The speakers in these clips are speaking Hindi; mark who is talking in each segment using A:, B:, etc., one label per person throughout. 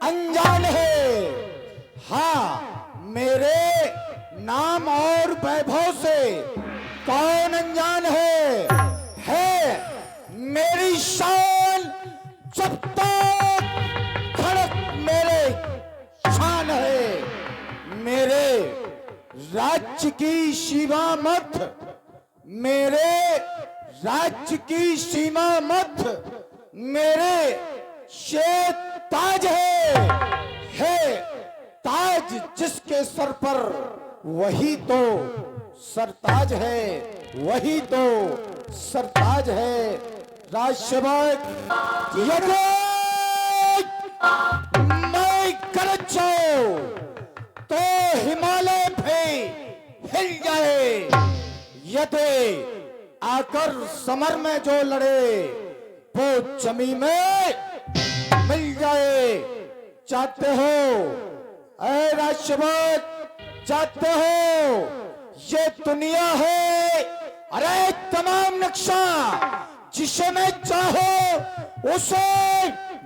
A: अनजान है। हाँ, मेरे नाम और वैभव से कौन अनजान है मेरी शान जब तक खड़क मेरे शान है। मेरे राज्य की सीमा मत, मेरे राज्य की सीमा मत, मेरे ये ताज है ताज जिसके सर पर वही तो सरताज है, वही तो सरताज है। राजसेवक यदि मैं गरज जाऊं तो हिमालय भी हिल जाए, यदि आकर समर में जो लड़े वो जमी में मिल जाए। चाहते हो ऐ राजसेवक, चाहते हो ये दुनिया है, अरे तमाम नक्शा जिसे मैं चाहो उसे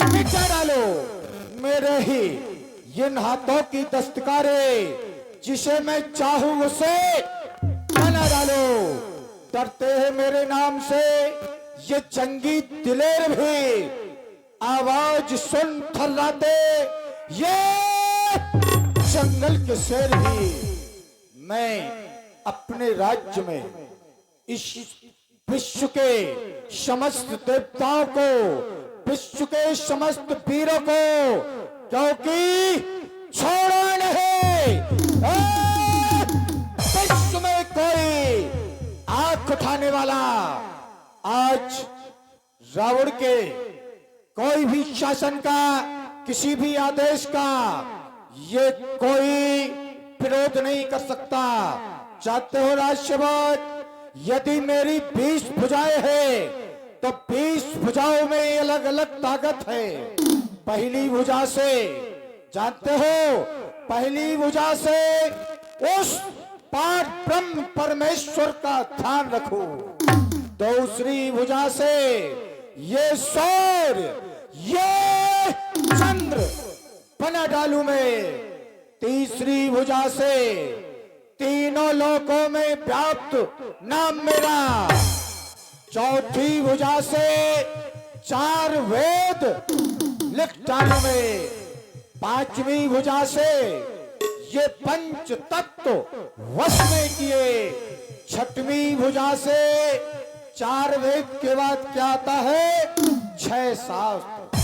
A: मिटा डालो। मेरे ही इन हाथों की दस्तकारें जिसे मैं चाहूं उसे बना डालो। डरते हैं मेरे नाम से ये जंगी दिलेर भी, आवाज सुन थर्राते ये जंगल के शेर भी। मैं अपने राज्य में इस विश्व के समस्त देवताओं को, विश्व के समस्त वीरों को, क्योंकि छोड़ा नहीं विश्व में कोई आंख उठाने वाला। आज रावण के कोई भी शासन का, किसी भी आदेश का ये कोई विरोध नहीं कर सकता। चाहते हो राजसेवक, यदि मेरी 20 भुजाएं हैं तो 20 भुजाओं में अलग अलग ताकत है। पहली भुजा से, जानते हो, पहली भुजा से उस पार ब्रह्म परमेश्वर का ध्यान रखो। दूसरी भुजा से ये सूर्य, ये चंद्र बना डालू मैं। तीसरी भुजा से तीनों लोकों में व्याप्त नाम मेरा। चौथी भुजा से 4 वेद लिख डालू मैं। पांचवी भुजा से ये पंच तत्व वश में किए। छठवीं भुजा से 4 वेद के बाद क्या आता है? 6 शास्त्र।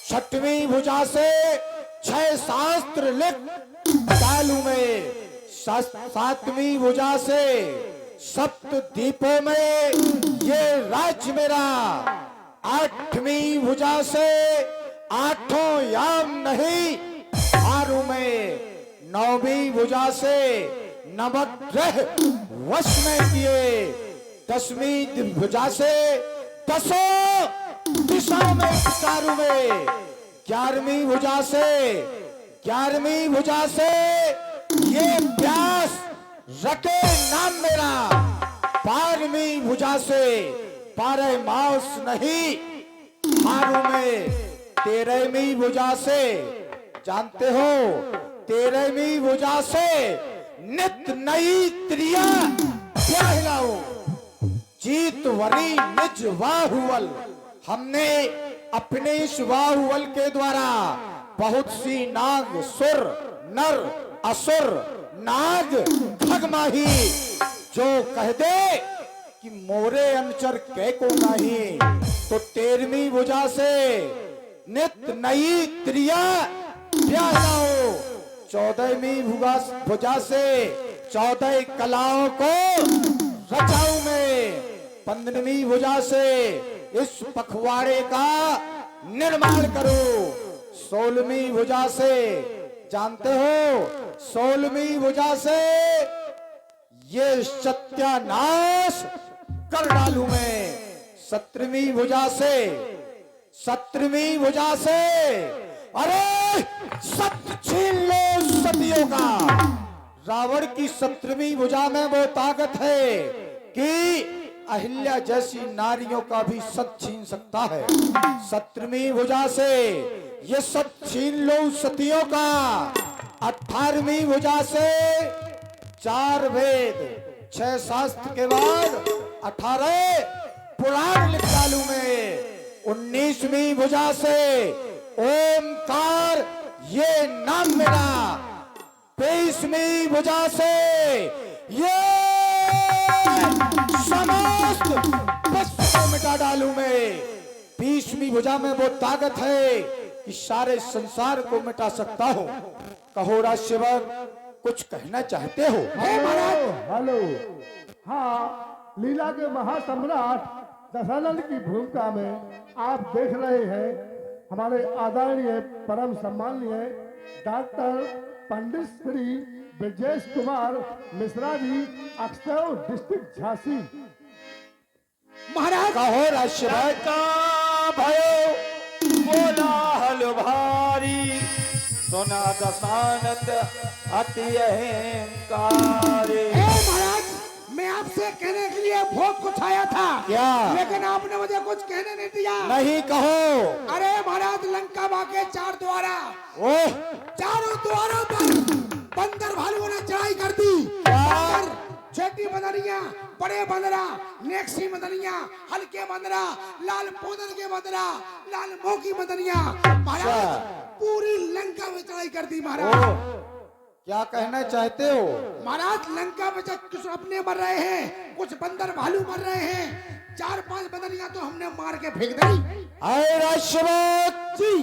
A: छठवीं भुजा से 6 शास्त्र लिख डालू में। 7वीं भुजा से 7 द्वीपों में ये राज्य मेरा। 8वीं भुजा से 8 याम नहीं हारू में। 9वीं भुजा से नवग्रह वश में किए। 10वीं भुजा से 10 दिशाओं में चारों में। 11वीं भुजा से ये व्यास रटे नाम मेरा। 12वीं भुजा से 12 मास नहीं हारू में। 13वीं भुजा से, जानते हो, 13वीं भुजा से नित नई त्रिया हिलाओ। जीत वरी निज बाहुबल। हमने अपने इस बाहुबल के द्वारा बहुत सी नाग, सुर, नर, असुर, नाग, खगमाही जो कह दे कि मोरे अनुचर कै को नहीं, तो 13वीं भुजा से नित नई त्रिया हिलाओ। 14वीं भुजा से 14 कलाओं को रचाऊ में। 15वीं भुजा से इस पखवाड़े का निर्माण करो। 16वीं भुजा से, जानते हो, 16वीं भुजा से ये सत्यानाश कर डालू मैं। 17वीं भुजा से, 17वीं भुजा से अरे सत्य छीन लो सतियों का। रावण की 17वीं भुजा में वो ताकत है कि अहिल्या जैसी नारियों का भी सत छीन सकता है। 17वीं भुजा से ये सब छीन लो सतियों का। 18वीं भुजा से 4 वेद 6 शास्त्र के बाद 18 पुराण लिख डालू मैं। 19वीं भुजा से ओमकार ये नाम मेरा। 23वीं भुजा से ये समस्त विश्व को मिटा डालू मैं। 20वीं भुजा में वो ताकत है कि सारे संसार को मिटा सकता हूं। कहो राजसेवर, कुछ कहना चाहते हो?
B: हेलो। हाँ, लीला के महासम्राट दशानन की भूमिका में आप देख रहे हैं हमारे आदरणीय परम सम्माननीय डॉक्टर पंडित श्री ब्रजेश कुमार मिश्रा जी, अक्सर डिस्ट्रिक्ट झांसी।
A: महाराज कहो राजसेवर का भयो कोलाहल भारी, सुना दशानत अति अहंकारी।
C: महाराज, मैं आपसे कहने के लिए भोग कुछ आया था।
A: क्या?
C: लेकिन आपने मुझे कुछ कहने नहीं दिया।
A: नहीं, कहो।
C: अरे महाराज, लंका बाके 4 द्वारा,
A: ओह,
C: चारों द्वारों पर बंदर भालुओं ने चढ़ाई कर दी। बंदर, छोटी बंदरिया, बड़े बंदरा, नेक्सी बंदरिया, हल्के बंदरा, लाल पोदन के बंदरा, लाल मोह की बंदरिया, महाराज पूरी लंका में चढ़ाई कर दी। महाराज
A: क्या कहना चाहते हो?
C: महाराज, लंका में जब कुछ अपने मर रहे हैं, कुछ बंदर भालू मर रहे हैं, 4-5 बंदरियां तो हमने मार के फेंक दी।
A: अरे राजसेवक जी,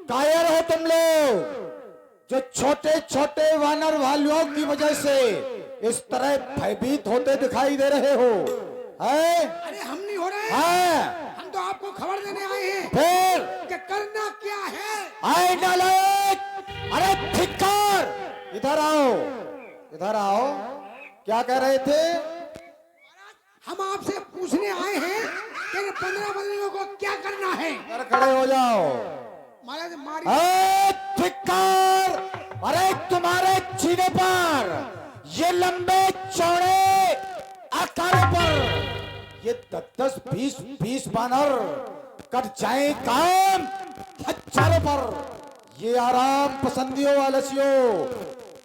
A: कायर हो तुम लोग जो छोटे छोटे वानर भालुओं की वजह से इस तरह भयभीत होते दिखाई दे रहे हो। है?
C: अरे हम नहीं हो रहे
A: हैं?
C: हम तो आपको खबर देने आए हैं
A: फिर
C: कि करना क्या है।
A: आए नालायक, अरे धिक्कार, इधर आओ, इधर आओ। क्या कह रहे थे?
C: हम आपसे पूछने आए हैं कि 15 बंदरियों को क्या करना है।
A: इधर खड़े हो जाओ।
C: महाराज मारी।
A: धिक्कार, अरे तुम्हारे सीने पर ये लंबे चौड़े आकार पर ये 10-20 बानर कट जाए काम हजारों पर। ये आराम पसंदियों आलसियों,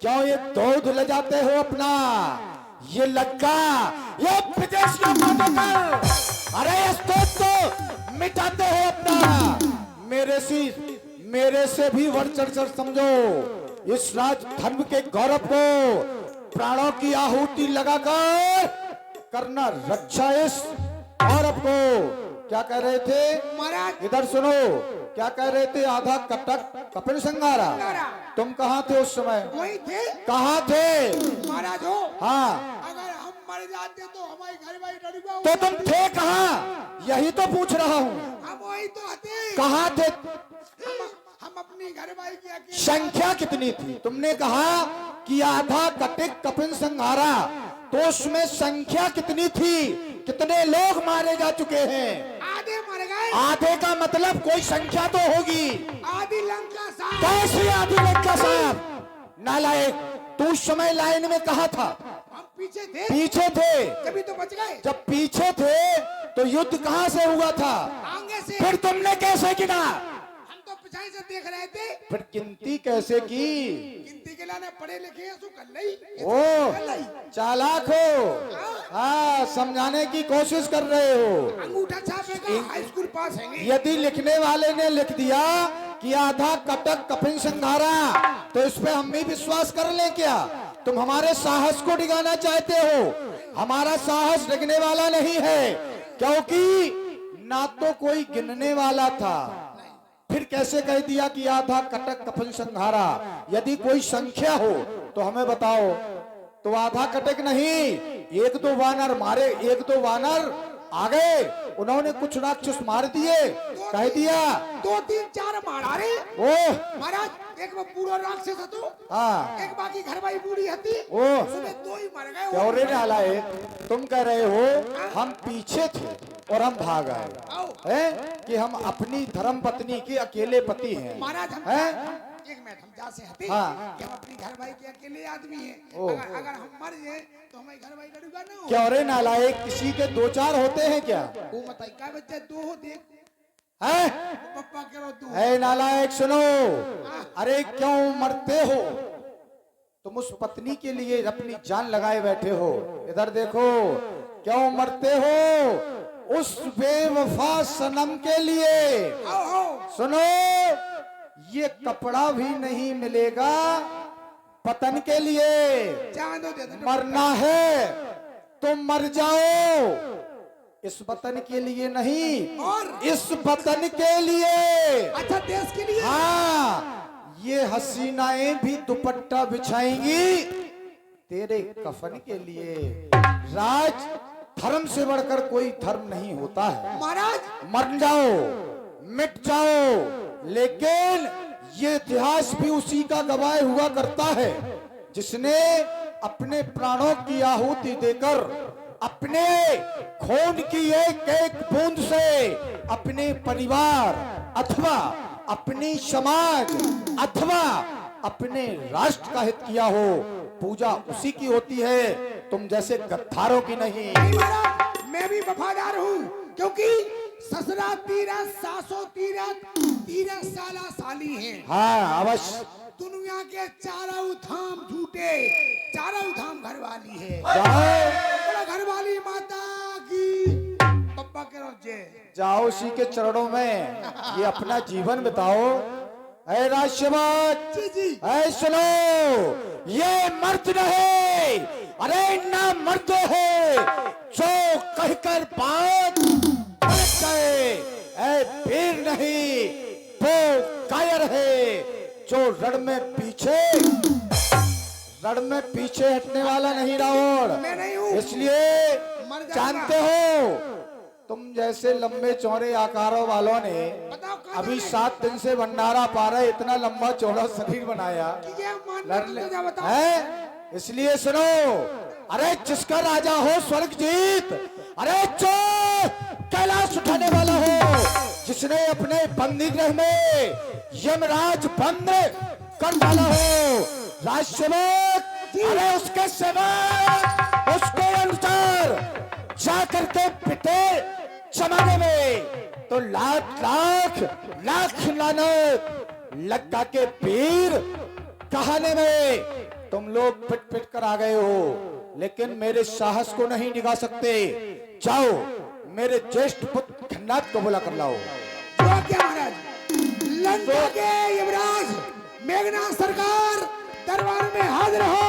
A: क्यों ये दूध ले जाते हो अपना? ये लग्गा, ये विदेशियों को देकर अरे तो मिटाते हो अपना। मेरे से भी बढ़ चढ़ समझो इस राज धर्म के गौरव को। प्राणों की आहुति लगाकर करना रक्षा इस गौरव को। क्या कह रहे थे
C: महाराज?
A: इधर सुनो, क्या कह रहे थे? आधा कटक कपिल संगारा। तुम कहाँ थे उस समय?
C: वही थे।
A: कहाँ थे
C: महाराज हो?
A: हाँ,
C: अगर हम मर जाते तो हमारी घर वाली डरूबा।
A: तो तुम थे कहाँ? यही तो पूछ रहा हूँ।
C: हम वही तो थे।
A: कहाँ थे?
C: हम अपनी घर वाली की अकेले।
A: संख्या कितनी थी? तुमने कहा कि आधा कटिक कपिल संहारा, तो उसमें संख्या कितनी थी? कितने लोग मारे जा चुके हैं?
C: आधे मर गए।
A: आधे का मतलब कोई संख्या तो होगी।
C: आधी लंका साहब।
A: कैसी आधी लंका साहब? नालायक, तू उस समय लाइन में कहा था?
C: हम पीछे थे।
A: पीछे थे।
C: कभी तो बच गए।
A: जब पीछे थे तो युद्ध कहाँ से हुआ था?
C: आगे से।
A: फिर तुमने कैसे गिना?
C: हम तो पिछाई से देख रहे थे।
A: फिर गिनती कैसे की?
C: गिनती के लाने पढ़े लिखे हैं, सो कर लई।
A: ओ चालाक हो। हाँ, समझाने की कोशिश कर रहे हो।
C: अंगूठा छापेगा, हाई स्कूल पास है।
A: यदि लिखने वाले ने लिख दिया कि आधा कटक कपिल संघारा, तो इस पे हम भी विश्वास कर लें क्या? तुम हमारे साहस को डिगाना चाहते हो। हमारा साहस डिगने वाला नहीं है, क्योंकि ना तो कोई गिनने वाला था। फिर कैसे कह दिया कि आधा कटक कपिल संघारा? यदि कोई संख्या हो तो हमें बताओ। तो आधा कटक नहीं, 1-2 वानर मारे, 1-2 वानर आ गए, उन्होंने कुछ राक्षस मार दिए, कह दिया
C: 2-3-4 मारा रे।
A: ओह
C: महाराज, एक वो बूढ़ो राक्षस हतो,
A: हाँ,
C: एक बाकी घर वाली बूढ़ी हती।
A: ओह
C: सुबह 2 ही मर गए।
A: क्यों डाला है? तुम कह रहे हो हम पीछे थे और हम भाग आए हैं कि हम अपनी धर्म पत्नी के अकेले पति हैं।
C: महाराज हम
A: हैं?
C: एक मिनट, हम जा से हते
A: हाँ।
C: कि हम अपनी घर वाली के अकेले आदमी हैं।
A: ओह।
C: अगर हम मर जाए तो हमारी घर वाली लड़ूगा ना हो।
A: क्यों रे नालायक, किसी के 2-4 होते हैं क्या?
C: वो बताई का बच्चा 2 हो देख।
A: है?
C: पप्पा करो तू
A: ऐ नालायक सुनो, अरे क्यों मरते हो तुम उस पत्नी के लिए अपनी जान लगाए बैठे हो? इधर देखो, क्यों मरते हो उस बेवफा सनम के लिए?
C: आओ आओ
A: सुनो, ये कपड़ा भी नहीं मिलेगा पतन के लिए।
C: जान दो दे दो
A: मरना है तो मर जाओ, इस वतन के लिए नहीं,
C: और
A: इस वतन के लिए।
C: अच्छा देश के लिए
A: हाँ, ये हसीनाएं भी दुपट्टा बिछाएंगी तेरे कफन के लिए। राज धर्म से बढ़कर कोई धर्म नहीं होता है।
C: महाराज
A: मर जाओ, मिट जाओ, लेकिन ये इतिहास भी उसी का गवाह हुआ करता है जिसने अपने प्राणों की आहुति देकर अपने खून की एक एक बूंद से अपने परिवार अथवा अपनी समाज अथवा अपने राष्ट्र का हित किया हो। पूजा उसी की होती है, तुम जैसे गद्दारों की नहीं।
C: नहीं महाराज, मैं भी वफादार हूँ क्योंकि ससुरा तीरथ सासो तीरथ 13 साला साली है।
A: हाँ अवश्य,
C: दुनिया के चारों धाम झूठे, चारों धाम घरवाली है।
A: जाओ
C: घरवाली माता की पप्पा के रोजे
A: जाओ उसी के चरणों में ये अपना जीवन बिताओ। ऐ राष्ट्रवाद,
C: जी जी
A: ऐ सुनो, ये मर्द नहीं, अरे ना मर्द है जो कहकर बात पलट गए। ऐ वीर नहीं, वो कायर है जो रण में पीछे हटने वाला नहीं रावण।
C: मैं नहीं हूँ।
A: इसलिए
C: मर जाऊंगा।
A: जानते हो, तुम जैसे लंबे चौड़े आकारों वालों ने
C: बताओ कहाँ
A: अभी
C: जाने?
A: 7 दिन से भंडारा पा रहे, इतना लंबा चौड़ा शरीर बनाया
C: कि ये मानना
A: लड़
C: तुझे बताओ।
A: है। इसलिए सुनो, अरे जिसका राजा हो स्वर्ग जीत, अरे जो कैलाश उठाने वाला हो, जिसने अपने बंदी गृह में यमराज बंद कर डाला हो, राजसेवक, अरे उसके सेवक उसके अनुसार जाकर के पिटे जमाने में तो लाख लानत लक्का के पीर कहाने में तुम लोग पिट पिट कर आ गए हो, लेकिन मेरे साहस को नहीं निभा सकते। जाओ मेरे ज्येष्ठ पुत्र खन्नाथ को बुला कर लाओ।
C: जो क्या महाराज, लंका के यमराज मेघनाथ सरकार दरबार में हाजिर हो।